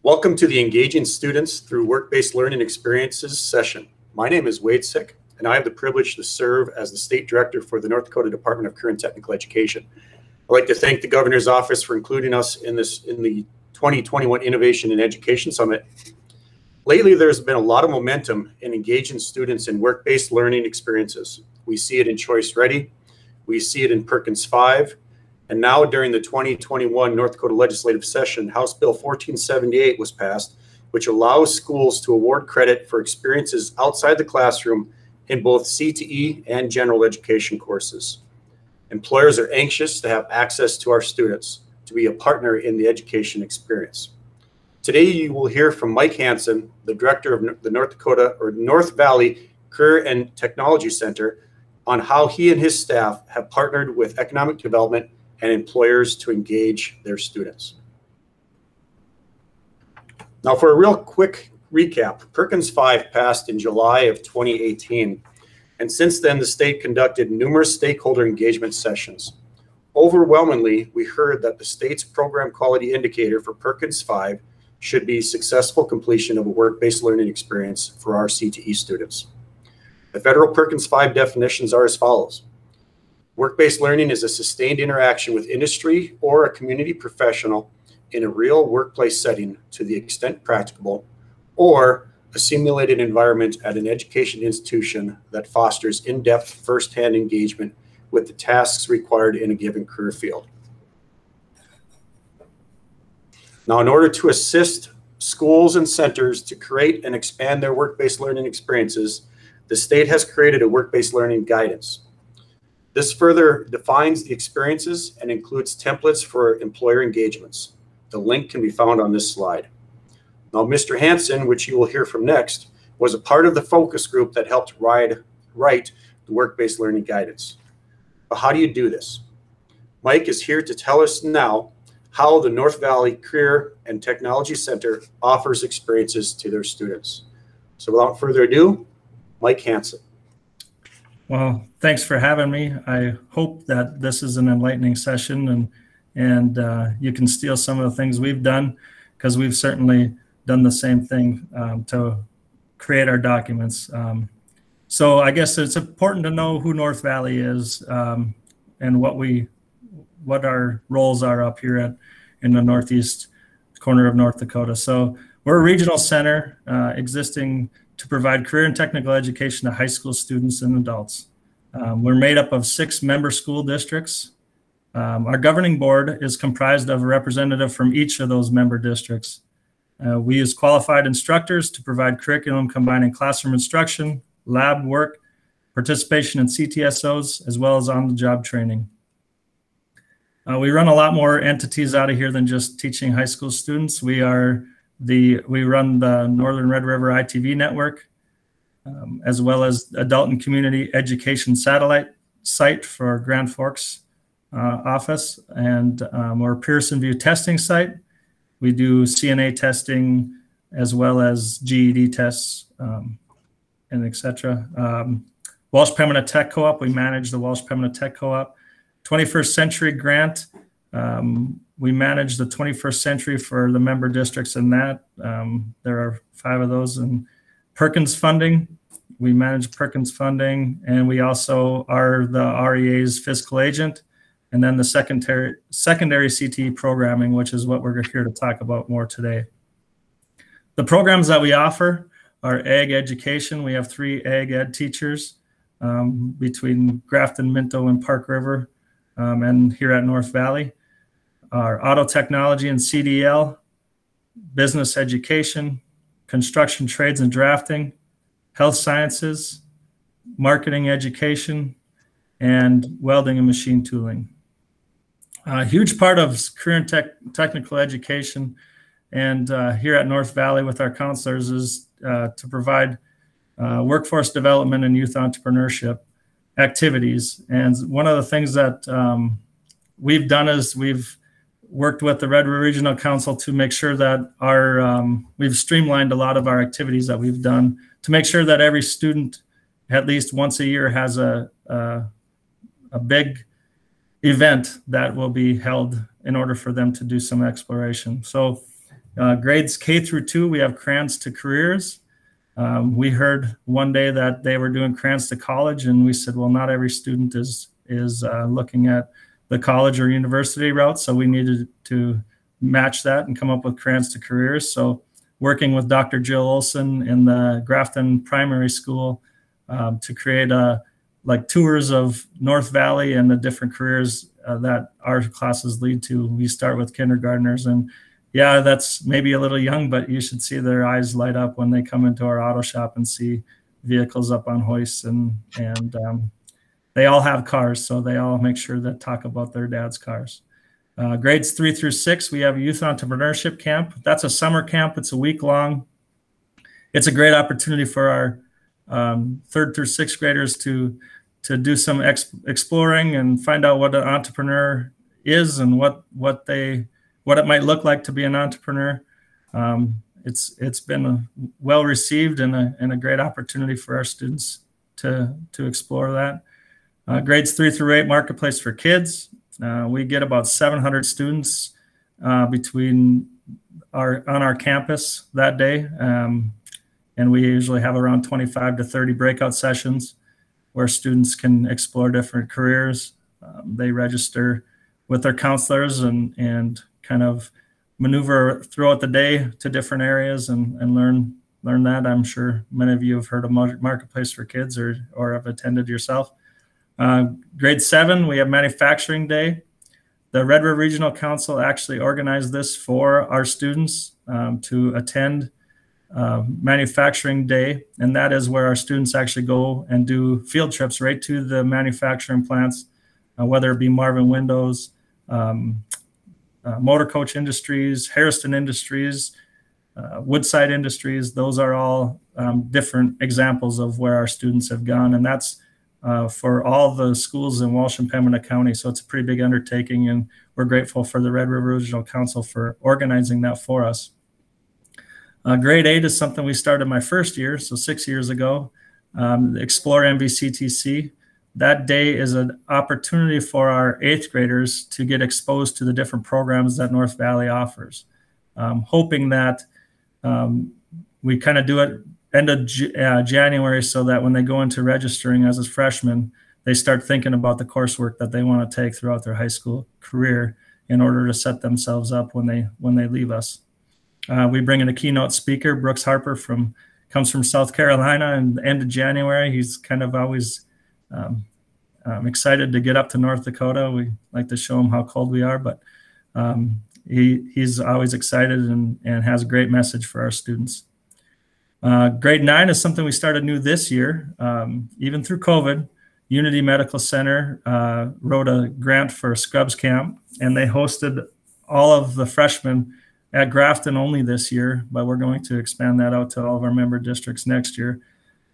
Welcome to the Engaging Students Through Work-Based Learning Experiences session. My name is Wade Sick, and I have the privilege to serve as the State Director for the North Dakota Department of Career and Technical Education. I'd like to thank the Governor's Office for including us in the 2021 Innovation in Education Summit. Lately, there's been a lot of momentum in engaging students in work-based learning experiences. We see it in Choice Ready, we see it in Perkins 5, and now during the 2021 North Dakota legislative session, House Bill 1478 was passed, which allows schools to award credit for experiences outside the classroom in both CTE and general education courses. Employers are anxious to have access to our students, to be a partner in the education experience. Today, you will hear from Mike Hansen, the director of the North Valley Career and Technology Center, on how he and his staff have partnered with economic development and employers to engage their students. Now, for a real quick recap, Perkins 5 passed in July of 2018, and since then the state conducted numerous stakeholder engagement sessions. Overwhelmingly, we heard that the state's program quality indicator for Perkins 5 should be successful completion of a work-based learning experience for our CTE students. The federal Perkins 5 definitions are as follows. Work-based learning is a sustained interaction with industry or a community professional in a real workplace setting to the extent practicable, or a simulated environment at an education institution that fosters in-depth first-hand engagement with the tasks required in a given career field. Now, in order to assist schools and centers to create and expand their work-based learning experiences, the state has created a work-based learning guidance. This further defines the experiences and includes templates for employer engagements. The link can be found on this slide. Now, Mr. Hansen, which you will hear from next, was a part of the focus group that helped write the work-based learning guidance. But how do you do this? Mike is here to tell us now how the North Valley Career and Technology Center offers experiences to their students. So without further ado, Mike Hansen. Well, thanks for having me. I hope that this is an enlightening session and you can steal some of the things we've done, because we've certainly done the same thing to create our documents. So I guess it's important to know who North Valley is and what our roles are up here in the northeast corner of North Dakota. So we're a regional center existing to provide career and technical education to high school students and adults. We're made up of 6 member school districts. Our governing board is comprised of a representative from each of those member districts. We use qualified instructors to provide curriculum combining classroom instruction, lab work, participation in CTSOs, as well as on-the-job training. We run a lot more entities out of here than just teaching high school students. We run the Northern Red River ITV network, as well as adult and community education satellite site for Grand Forks office, and our Pearson View testing site. We do CNA testing as well as GED tests and etc. Walsh Pembina Tech Co-op, we manage the Walsh Pembina Tech Co-op. 21st Century Grant, we manage the 21st Century for the member districts in that. There are 5 of those. And Perkins Funding, we manage Perkins Funding, and we also are the REA's fiscal agent, and then the secondary CTE programming, which is what we're here to talk about more today. The programs that we offer are ag education. We have 3 ag ed teachers between Grafton, Minto, and Park River, and here at North Valley. Our auto technology and CDL, business education, construction trades and drafting, health sciences, marketing education, and welding and machine tooling. A huge part of career and technical education and here at North Valley with our counselors is to provide workforce development and youth entrepreneurship activities. And one of the things that we've done is we've worked with the Red River Regional Council to make sure that we've streamlined a lot of our activities that we've done to make sure that every student at least once a year has a big event that will be held in order for them to do some exploration. So Grades K through 2, we have crayons to careers. We heard one day that they were doing crayons to college, and we said, well, not every student is looking at the college or university route, so we needed to match that and come up with crayons to careers. So working with Dr. Jill Olson in the Grafton Primary School to create like tours of North Valley and the different careers that our classes lead to. We start with kindergartners, and yeah, that's maybe a little young, but you should see their eyes light up when they come into our auto shop and see vehicles up on hoists, and they all have cars, so they all make sure that talk about their dad's cars. Grades 3 through 6, we have a youth entrepreneurship camp. That's a summer camp. It's a week long. It's a great opportunity for our 3rd through 6th graders to do some exploring and find out what an entrepreneur is and what it might look like to be an entrepreneur. It's been well received and a great opportunity for our students to explore that. Grades 3 through 8, Marketplace for Kids. We get about 700 students on our campus that day, and we usually have around 25 to 30 breakout sessions where students can explore different careers. They register with their counselors and kind of maneuver throughout the day to different areas and learn that. I'm sure many of you have heard of Marketplace for Kids or have attended yourself. Grade 7, we have Manufacturing Day. The Red River Regional Council actually organized this for our students to attend Manufacturing Day, and that is where our students actually go and do field trips right to the manufacturing plants, whether it be Marvin Windows, Motor Coach Industries, Harrison Industries, Woodside Industries. Those are all different examples of where our students have gone, and that's for all the schools in Walsh and Pembina County. So it's a pretty big undertaking, and we're grateful for the Red River Regional Council for organizing that for us. Grade 8 is something we started my first year, so 6 years ago, Explore MVCTC. That day is an opportunity for our 8th graders to get exposed to the different programs that North Valley offers, hoping that we kind of do it end of January so that when they go into registering as a freshman, they start thinking about the coursework that they want to take throughout their high school career in order to set themselves up when they leave us. We bring in a keynote speaker. Brooks Harper comes from South Carolina, and the end of January, he's kind of always excited to get up to North Dakota. We like to show him how cold we are, but he's always excited and has a great message for our students. Grade 9 is something we started new this year, even through COVID. Unity Medical Center wrote a grant for Scrubs Camp, and they hosted all of the freshmen at Grafton only this year, but we're going to expand that out to all of our member districts next year.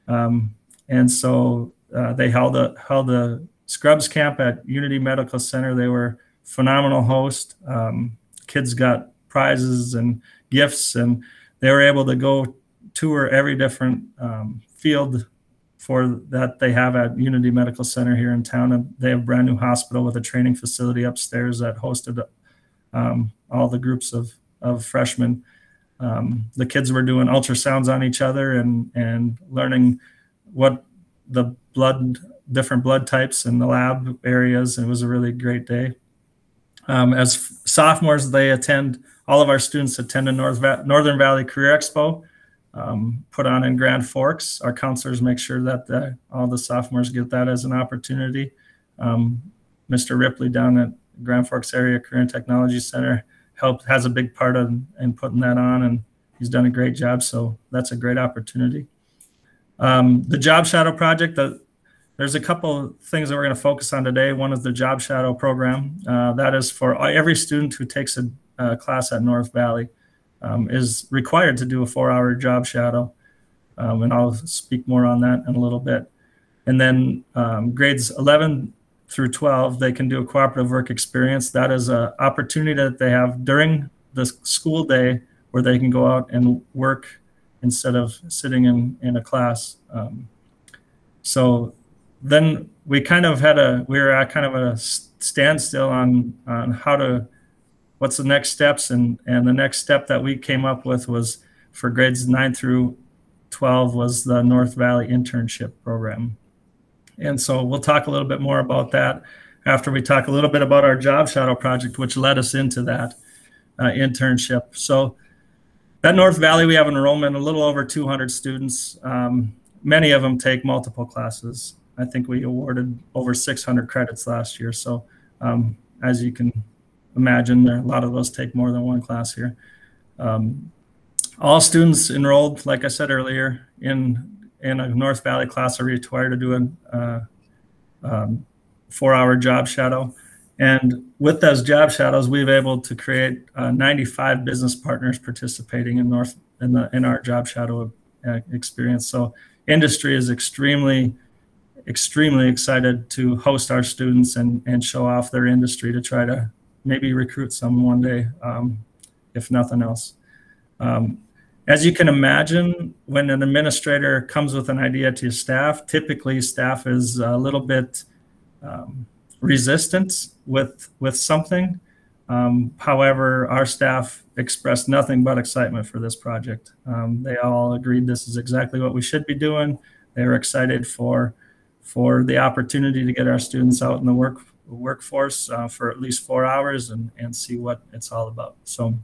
And so they held a Scrubs Camp at Unity Medical Center. They were phenomenal host. Kids got prizes and gifts, and they were able to go tour every different field that they have at Unity Medical Center here in town. And they have a brand new hospital with a training facility upstairs that hosted all the groups of freshmen. The kids were doing ultrasounds on each other and learning what the different blood types in the lab areas. It was a really great day. As sophomores, all of our students attend a Northern Valley Career Expo put on in Grand Forks. Our counselors make sure that all the sophomores get that as an opportunity. Mr. Ripley down at Grand Forks Area Career and Technology Center has a big part in putting that on, and he's done a great job. So that's a great opportunity. The Job Shadow Project, there's a couple things that we're going to focus on today. One is the Job Shadow Program. That is for every student who takes a class at North Valley is required to do a 4-hour job shadow. And I'll speak more on that in a little bit. And then grades 11 through 12, they can do a cooperative work experience. That is an opportunity that they have during the school day where they can go out and work instead of sitting in a class. So then we were at kind of a standstill on what's the next steps? And the next step that we came up with was for grades 9 through 12 was the North Valley Internship Program. And so we'll talk a little bit more about that after we talk a little bit about our job shadow project, which led us into that internship. So at North Valley, we have an enrollment a little over 200 students. Many of them take multiple classes. I think we awarded over 600 credits last year. So as you can imagine, a lot of those take more than one class here. All students enrolled, like I said earlier, in a North Valley class are required to do a 4-hour job shadow. And with those job shadows, we've been able to create 95 business partners participating in our job shadow experience. So industry is extremely excited to host our students and show off their industry to try to maybe recruit some one day, if nothing else. As you can imagine, when an administrator comes with an idea to staff, typically staff is a little bit resistant with something. However, our staff expressed nothing but excitement for this project. They all agreed this is exactly what we should be doing. They were excited for the opportunity to get our students out in the workforce for at least 4 hours and see what it's all about. So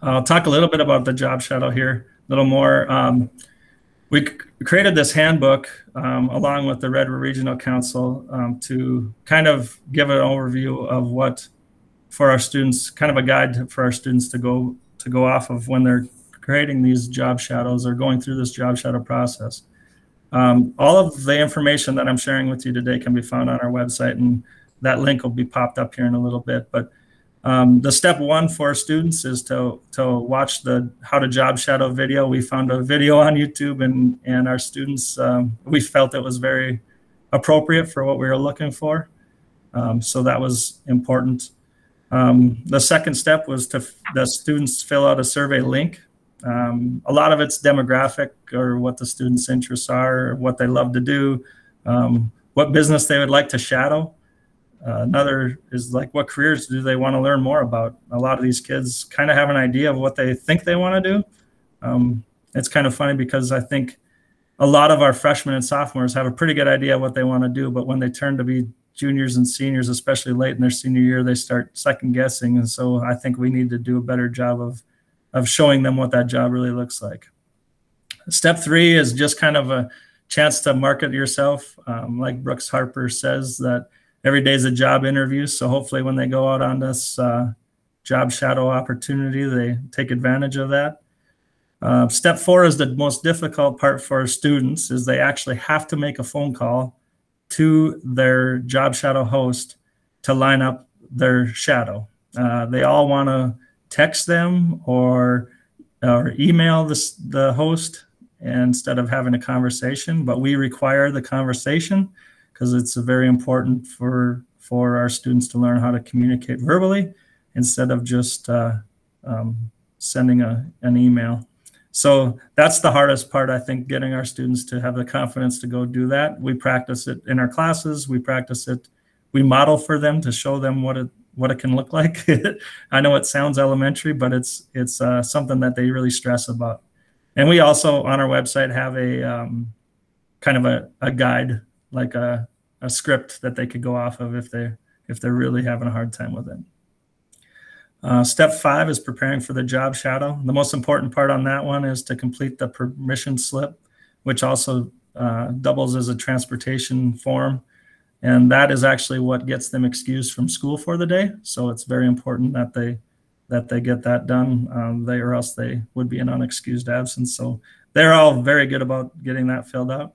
I'll talk a little bit about the job shadow here, a little more. We created this handbook along with the Red River Regional Council to kind of give an overview of what for our students, kind of a guide for our students to go off of when they're creating these job shadows or going through this job shadow process. All of the information that I'm sharing with you today can be found on our website, and that link will be popped up here in a little bit. But the step one for students is to watch the how to job shadow video. We found a video on YouTube, and our students, we felt it was very appropriate for what we were looking for. So that was important. The second step was the students fill out a survey link. A lot of it's demographic or what the students' interests are, what they love to do, what business they would like to shadow. Another is like, what careers do they want to learn more about? A lot of these kids kind of have an idea of what they think they want to do. It's kind of funny because I think a lot of our freshmen and sophomores have a pretty good idea of what they want to do, but when they turn to be juniors and seniors, especially late in their senior year, they start second guessing. And so I think we need to do a better job of showing them what that job really looks like. Step 3 is just kind of a chance to market yourself. Like Brooks Harper says, that every day is a job interview. So hopefully when they go out on this job shadow opportunity, they take advantage of that. Step 4 is the most difficult part for students, is they actually have to make a phone call to their job shadow host to line up their shadow. They all want to text them or email the host instead of having a conversation, but we require the conversation because it's very important for our students to learn how to communicate verbally instead of just sending an email. So that's the hardest part, I think, getting our students to have the confidence to go do that. We practice it in our classes. We practice it. We model for them to show them what it can look like. I know it sounds elementary, but it's something that they really stress about. And we also on our website have a kind of a guide, like a script that they could go off of if they're really having a hard time with it. Step 5 is preparing for the job shadow. The most important part on that one is to complete the permission slip, which also doubles as a transportation form. And that is actually what gets them excused from school for the day. So it's very important that they get that done, or else they would be an unexcused absence. So they're all very good about getting that filled out.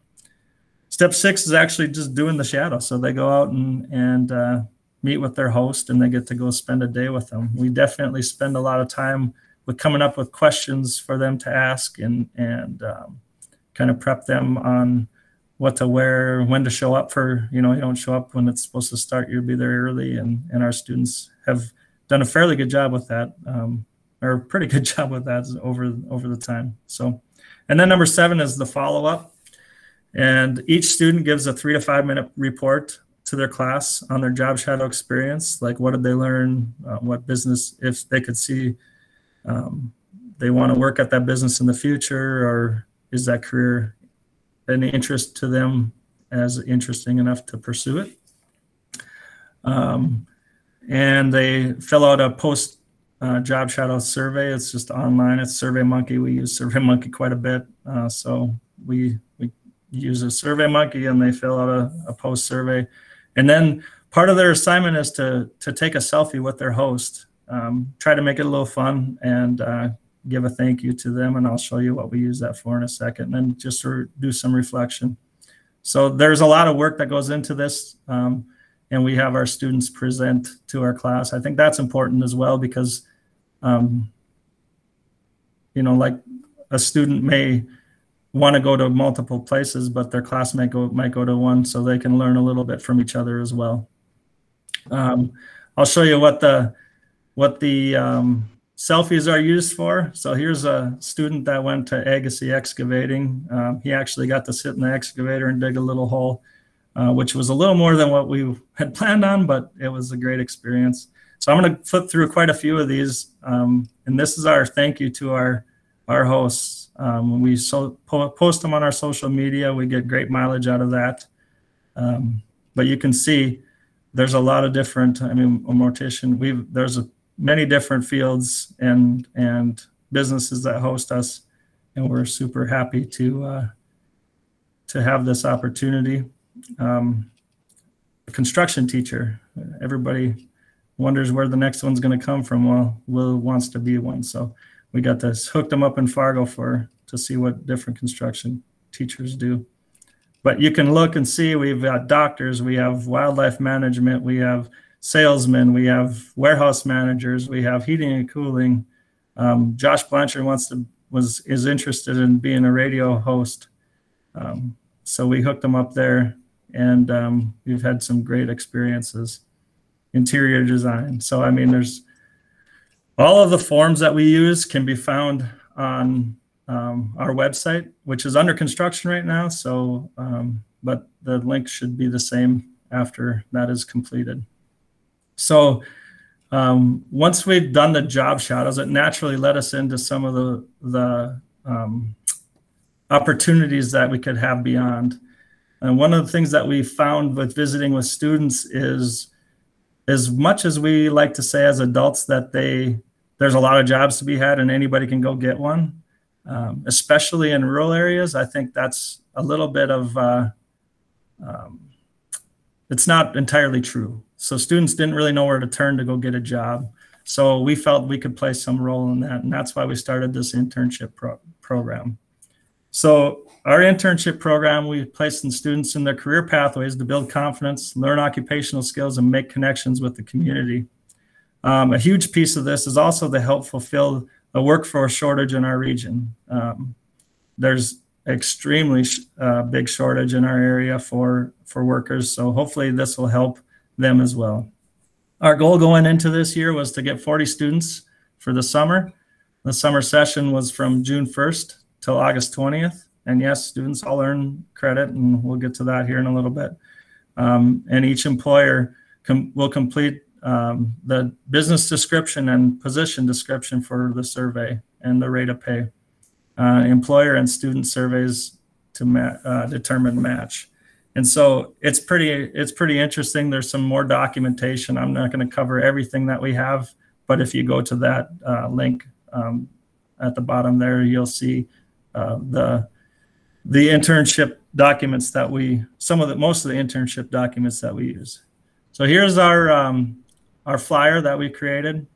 Step 6 is actually just doing the shadow. So they go out and meet with their host, and they get to go spend a day with them. We definitely spend a lot of time with coming up with questions for them to ask and kind of prep them on what to wear, when to show up for, you don't show up when it's supposed to start, you'll be there early. And our students have done a fairly good job with that, or a pretty good job with that over the time. So, and then number 7 is the follow-up. And each student gives a 3 to 5 minute report to their class on their job shadow experience, like what did they learn, what business, if they could see they want to work at that business in the future, or is that career any interest to them as interesting enough to pursue it. And they fill out a post job shadow survey. It's just online. It's SurveyMonkey. We use SurveyMonkey quite a bit. So we use a SurveyMonkey, and they fill out a post survey. And then part of their assignment is to take a selfie with their host. Try to make it a little fun and give a thank you to them. And I'll show you what we use that for in a second. And then just do some reflection. So there's a lot of work that goes into this. And we have our students present to our class. I think that's important as well, because, like a student may want to go to multiple places, but their class might go to one, so they can learn a little bit from each other as well. I'll show you what the selfies are used for. So here's a student that went to Agassiz excavating. He actually got to sit in the excavator and dig a little hole, which was a little more than what we had planned on, but it was a great experience. So I'm going to flip through quite a few of these. And this is our thank you to our hosts. When we post them on our social media, we get great mileage out of that. But you can see there's a lot of different, a mortician, there's many different fields and businesses that host us, and we're super happy to have this opportunity. A construction teacher, everybody wonders where the next one's going to come from. Well, Will wants to be one, so we got this, hooked them up in Fargo to see what different construction teachers do. But you can look and see we've got doctors, we have wildlife management, we have salesmen, we have warehouse managers, we have heating and cooling. Josh Blanchard is interested in being a radio host, so we hooked him up there, and we've had some great experiences. Interior design. So there's all of the forms that we use can be found on our website, which is under construction right now. So, but the link should be the same after that is completed. So once we've done the job shadows, it naturally led us into some of the opportunities that we could have beyond. And one of the things that we found with visiting with students is, as much as we like to say as adults that there's a lot of jobs to be had and anybody can go get one, especially in rural areas, I think that's a little bit of, it's not entirely true. So students didn't really know where to turn to go get a job. So we felt we could play some role in that, and that's why we started this internship program. So our internship program, we place students in their career pathways to build confidence, learn occupational skills, and make connections with the community. A huge piece of this is also to help fulfill a workforce shortage in our region. There's extremely big shortage in our area for workers, so hopefully this will help them as well. Our goal going into this year was to get 40 students for the summer. The summer session was from June 1st till August 20th. And yes, students all earn credit, and we'll get to that here in a little bit. And each employer will complete the business description and position description for the survey and the rate of pay. Employer and student surveys to determine match. And so it's pretty interesting. There's some more documentation. I'm not going to cover everything that we have, but if you go to that link at the bottom there, you'll see the internship documents that most of the internship documents that we use. So here's our flyer that we created.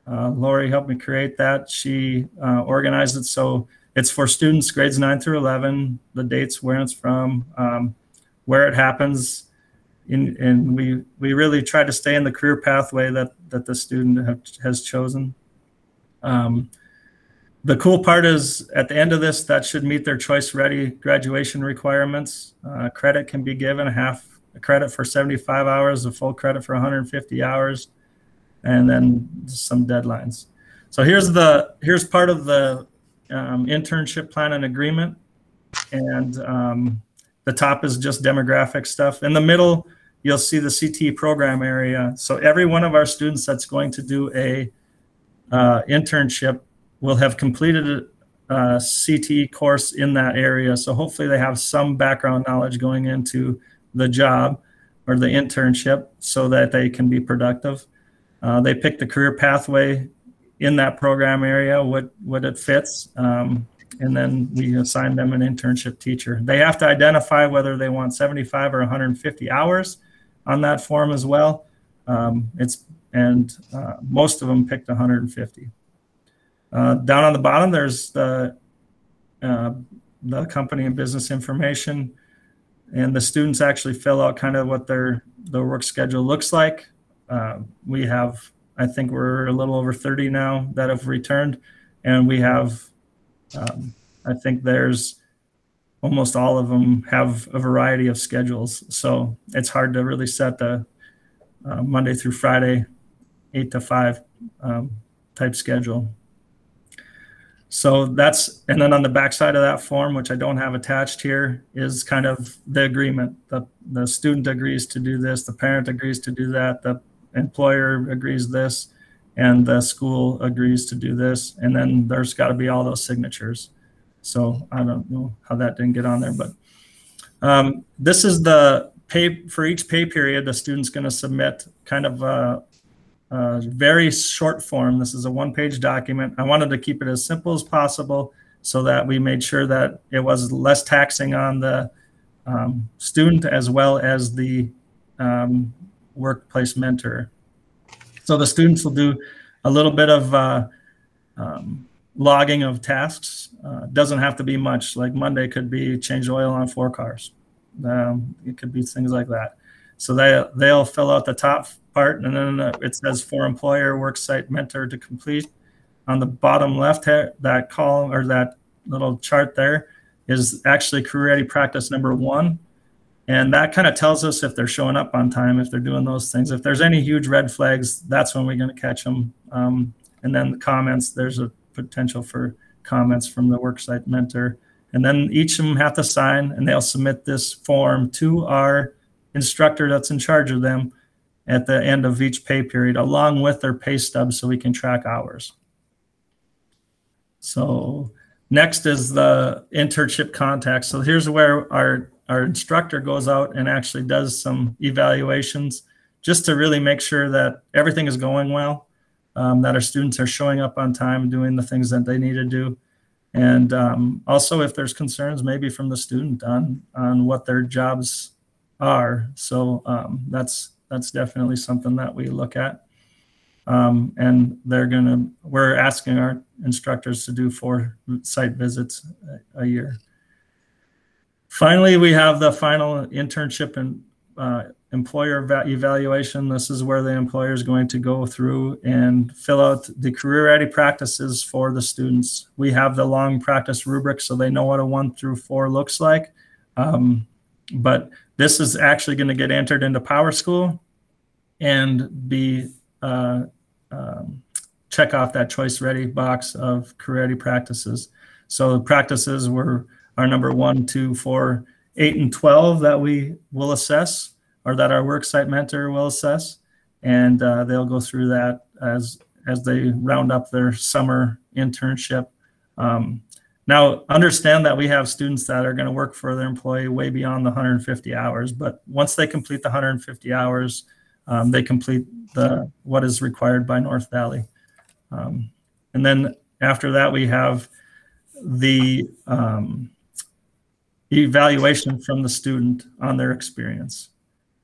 Lori helped me create that. She organized it so it's for students grades 9 through 11, the dates where it's from, where it happens, and we really try to stay in the career pathway that the student has chosen. The cool part is at the end of this, that should meet their choice-ready graduation requirements. Credit can be given, half a credit for 75 hours, a full credit for 150 hours, and then some deadlines. So here's part of the internship plan and agreement, and the top is just demographic stuff. In the middle you'll see the CT program area. So every one of our students that's going to do a internship will have completed a CT course in that area. So hopefully they have some background knowledge going into the job or the internship so that they can be productive. They pick the career pathway in that program area, what it fits, and then we assign them an internship teacher. They have to identify whether they want 75 or 150 hours on that form as well. Most of them picked 150. Down on the bottom, there's the company and business information, and the students actually fill out kind of what their work schedule looks like. We have, I think we're a little over 30 now that have returned, and we have, I think there's almost all of them have a variety of schedules. So it's hard to really set the Monday through Friday, 8 to 5 type schedule. So that's, and then on the back side of that form, which I don't have attached here, is kind of the agreement. The student agrees to do this, the parent agrees to do that, the employer agrees this, and the school agrees to do this. And then there's got to be all those signatures. So I don't know how that didn't get on there, but this is the pay for each pay period. The student's going to submit kind of a very short form. This is a one-page document. I wanted to keep it as simple as possible so that we made sure that it was less taxing on the student as well as the workplace mentor. So the students will do a little bit of logging of tasks. Doesn't have to be much. Like Monday could be change oil on 4 cars. It could be things like that. So they'll fill out the top part, and then it says for employer worksite mentor to complete. On the bottom left, that column or that little chart there is actually career ready practice number 1. And that kind of tells us if they're showing up on time, if they're doing those things. If there's any huge red flags, that's when we're going to catch them. And then the comments, there's a potential for comments from the worksite mentor. And then each of them have to sign, and they'll submit this form to our instructor that's in charge of them at the end of each pay period, along with their pay stub, so we can track hours. So next is the internship contact. So here's where our instructor goes out and actually does some evaluations just to really make sure that everything is going well, that our students are showing up on time, doing the things that they need to do. And also if there's concerns maybe from the student on what their jobs are. So that's definitely something that we look at. And we're asking our instructors to do 4 site visits a year. Finally, we have the final internship and employer evaluation. This is where the employer is going to go through and fill out the career ready practices for the students. We have the long practice rubric so they know what a 1 through 4 looks like. But this is actually going to get entered into PowerSchool and be check off that choice ready box of career ready practices. So the practices are number 1, 2, 4, 8, and 12 that we will assess, or that our worksite mentor will assess, and they'll go through that as they round up their summer internship. Now, understand that we have students that are going to work for their employee way beyond the 150 hours, but once they complete the 150 hours, they complete what is required by North Valley. And then after that, we have the evaluation from the student on their experience.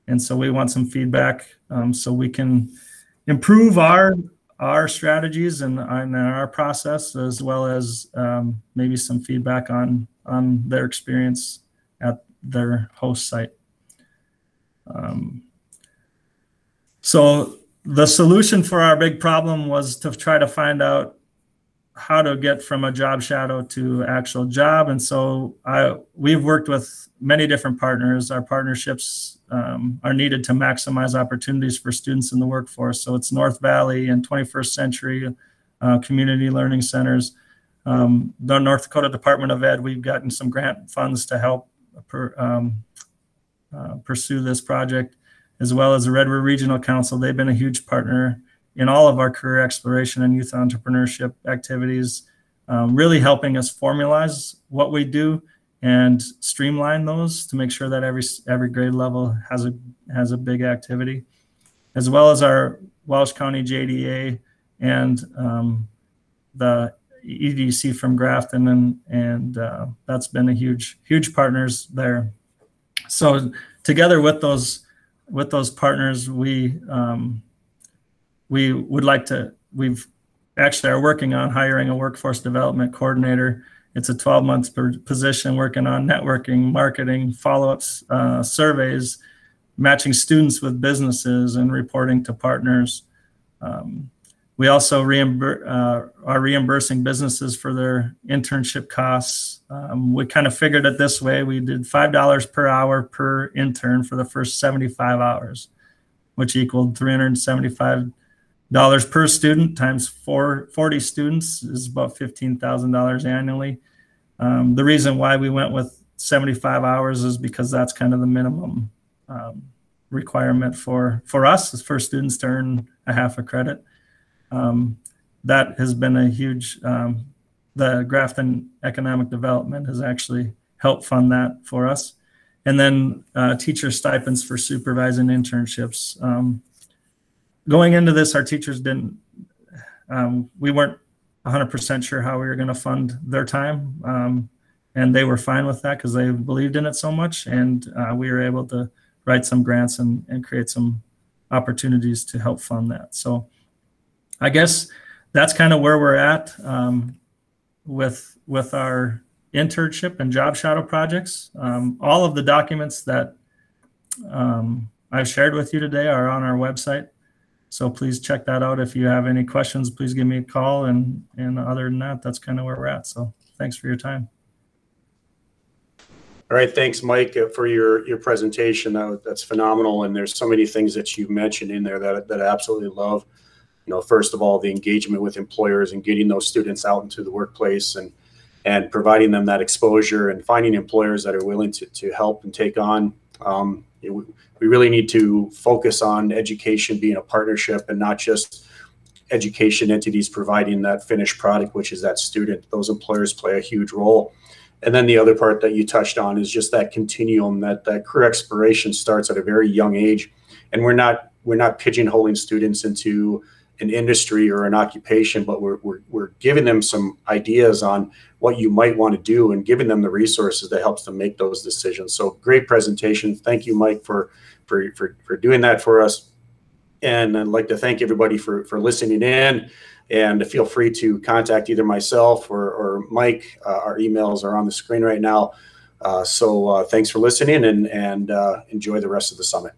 And so we want some feedback so we can improve our strategies and our process, as well as maybe some feedback on their experience at their host site. So the solution for our big problem was to try to find out how to get from a job shadow to actual job. And so we've worked with many different partners. Our partnerships are needed to maximize opportunities for students in the workforce. So it's North Valley and 21st Century Community Learning Centers. The North Dakota Department of Ed, we've gotten some grant funds to help pursue this project. as well as the Red River Regional Council. They've been a huge partner in all of our career exploration and youth entrepreneurship activities, really helping us formalize what we do and streamline those to make sure that every grade level has a big activity, as well as our Welsh County JDA and the EDC from Grafton, and that's been a huge partners there. So together with those partners, we would like to, we've actually are working on hiring a workforce development coordinator. It's a 12-month position working on networking, marketing, follow-ups, surveys, matching students with businesses, and reporting to partners. We also are reimbursing businesses for their internship costs. We kind of figured it this way. We did $5 per hour per intern for the first 75 hours, which equaled $375 per student times 40 students is about $15,000 annually. The reason why we went with 75 hours is because that's kind of the minimum requirement for us as for students to earn a half a credit. That has been a huge, the Grafton Economic Development has actually helped fund that for us. And then teacher stipends for supervising internships. Going into this, our teachers didn't, we weren't 100% sure how we were going to fund their time. And they were fine with that because they believed in it so much. And we were able to write some grants and create some opportunities to help fund that. So I guess that's kind of where we're at with our internship and job shadow projects. All of the documents that I've shared with you today are on our website. So please check that out. If you have any questions, please give me a call. And other than that, that's kind of where we're at. So thanks for your time. All right, thanks, Mike, for your presentation. That's phenomenal. And there's so many things that you mentioned in there that I absolutely love. You know, first of all, the engagement with employers and getting those students out into the workplace and providing them that exposure and finding employers that are willing to help and take on. We really need to focus on education being a partnership and not just education entities providing that finished product, which is that student. Those employers play a huge role. And then the other part that you touched on is just that continuum, that career exploration starts at a very young age. And we're not pigeonholing students into an industry or an occupation, but we're giving them some ideas on what you might want to do and giving them the resources that helps them make those decisions. So great presentation. Thank you, Mike, for doing that for us. And I'd like to thank everybody for listening in, and feel free to contact either myself or Mike. Our emails are on the screen right now. So thanks for listening, and enjoy the rest of the summit.